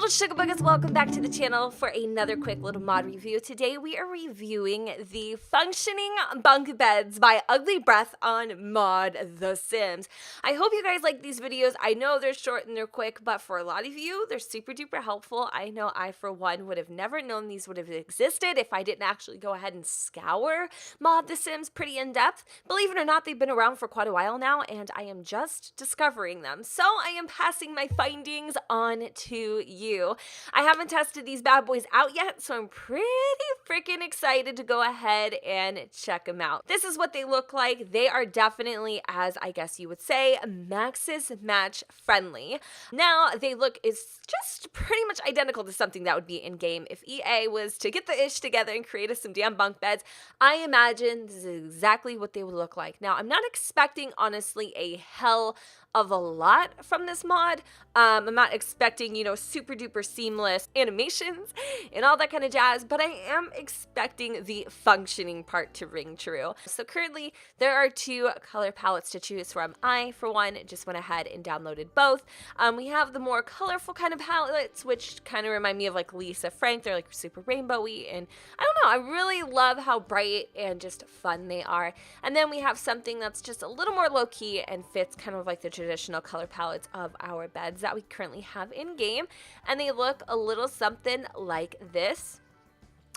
Sugar Buggers, welcome back to the channel for another quick little mod review. Today we are reviewing the functioning bunk beds by Ugly Breath on Mod The Sims. I hope you guys like these videos. I know they're short and they're quick, but for a lot of you, they're super duper helpful. I know I, for one, would have never known these would have existed if I didn't actually go ahead and scour Mod The Sims pretty in depth. Believe it or not, they've been around for quite a while now, and I am just discovering them. So I am passing my findings on to you. I haven't tested these bad boys out yet, so I'm pretty freaking excited to go ahead and check them out. This is what they look like. They are definitely, as I guess you would say, Maxis match friendly. Now, they look is just pretty much identical to something that would be in game. If EA was to get the ish together and create us some damn bunk beds, I imagine this is exactly what they would look like. Now, I'm not expecting, honestly, a hell of a lot from this mod. I'm not expecting, you know, super duper seamless animations and all that kind of jazz, but I am expecting the functioning part to ring true. So currently there are two color palettes to choose from. I, for one, just went ahead and downloaded both. We have the more colorful kind of palettes, which kind of remind me of like Lisa Frank. They're like super rainbowy, and I don't know, I really love how bright and just fun they are. And then we have something that's just a little more low-key and fits kind of like the traditional color palettes of our beds that we currently have in game, and they look a little something like this.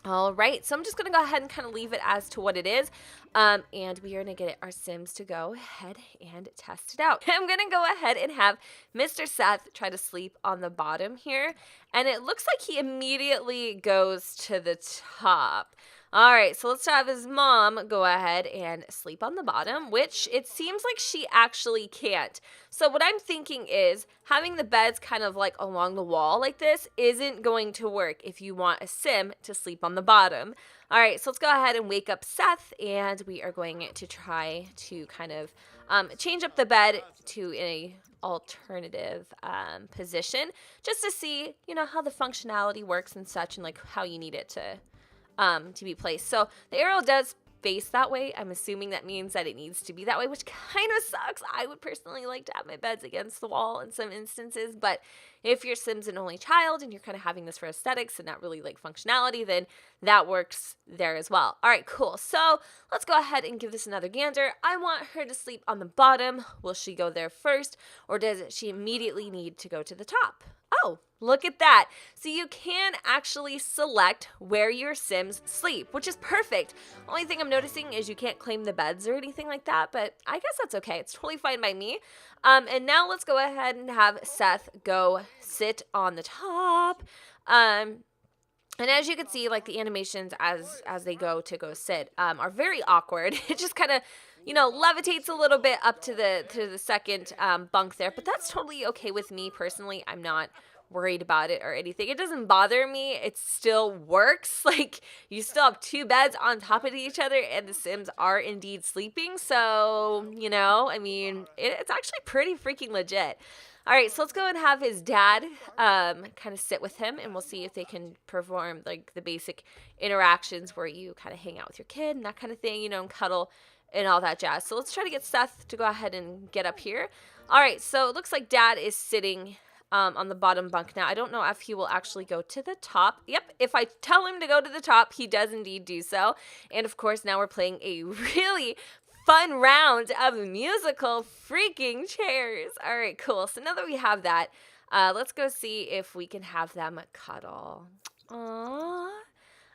All right, so I'm just gonna go ahead and kind of leave it as to what it is, and we are gonna get our Sims to go ahead and test it out. I'm gonna go ahead and have Mr. Seth try to sleep on the bottom here, and it looks like he immediately goes to the top. All right, so let's have his mom go ahead and sleep on the bottom, which it seems like she actually can't. So what I'm thinking is having the beds kind of like along the wall like this isn't going to work if you want a Sim to sleep on the bottom. All right, so let's go ahead and wake up Seth, and we are going to try to kind of change up the bed to a alternative position just to see, you know, how the functionality works and such, and like how you need it to be placed. So the arrow does face that way. I'm assuming that means that it needs to be that way, which kind of sucks. I would personally like to have my beds against the wall in some instances, but if your Sim's an only child and you're kind of having this for aesthetics and not really like functionality, then that works there as well. All right, cool. So let's go ahead and give this another gander. I want her to sleep on the bottom. Will she go there first, or does she immediately need to go to the top? Oh, look at that. So you can actually select where your Sims sleep, which is perfect. Only thing I'm noticing is you can't claim the beds or anything like that, but I guess that's okay. It's totally fine by me. And now let's go ahead and have Seth go sit on the top. And as you can see, like the animations as they go sit are very awkward. It just kind of, you know, levitates a little bit up to the second bunk there, but that's totally okay with me personally. I'm not worried about it or anything. It doesn't bother me. It still works. Like, you still have two beds on top of each other, and the Sims are indeed sleeping. So, you know, I mean, it's actually pretty freaking legit. All right, so let's go and have his dad kind of sit with him, and we'll see if they can perform like the basic interactions where you kind of hang out with your kid and that kind of thing, you know, and cuddle and all that jazz. So let's try to get Seth to go ahead and get up here. All right, so it looks like dad is sitting on the bottom bunk. Now, I don't know if he will actually go to the top. Yep, if I tell him to go to the top, he does indeed do so. And of course, now we're playing a really fun round of musical freaking chairs. All right, cool. So now that we have that, let's go see if we can have them cuddle. Aww.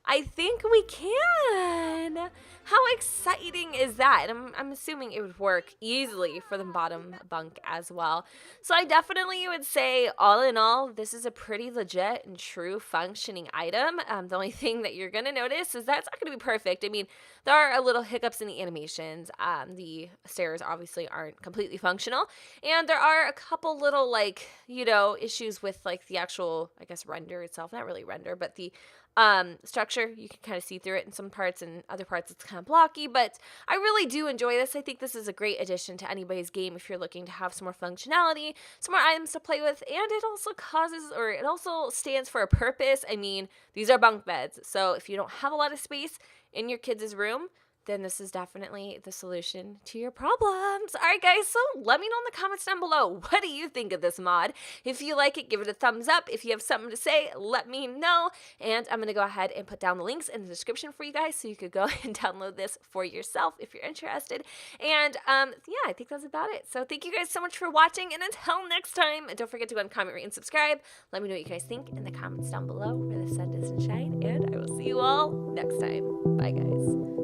I think we can. How exciting is that? And I'm assuming it would work easily for the bottom bunk as well. So I definitely would say, all in all, this is a pretty legit and true functioning item. The only thing that you're going to notice is that it's not going to be perfect. I mean, there are a little hiccups in the animations. The stairs obviously aren't completely functional. And there are a couple little, like, you know, issues with, like, the actual, I guess, render itself. Not really render, but the structure. You can kind of see through it in some parts, and other parts it's kind of blocky, but I really do enjoy this. I think this is a great addition to anybody's game if you're looking to have some more functionality, some more items to play with, and it also stands for a purpose. I mean, these are bunk beds, so if you don't have a lot of space in your kids' room, then this is definitely the solution to your problems. All right, guys, so let me know in the comments down below. What do you think of this mod? If you like it, give it a thumbs up. If you have something to say, let me know. And I'm going to go ahead and put down the links in the description for you guys so you could go and download this for yourself if you're interested. And yeah, I think that's about it. So thank you guys so much for watching. And until next time, don't forget to go and comment, rate, and subscribe. Let me know what you guys think in the comments down below where the sun doesn't shine. And I will see you all next time. Bye, guys.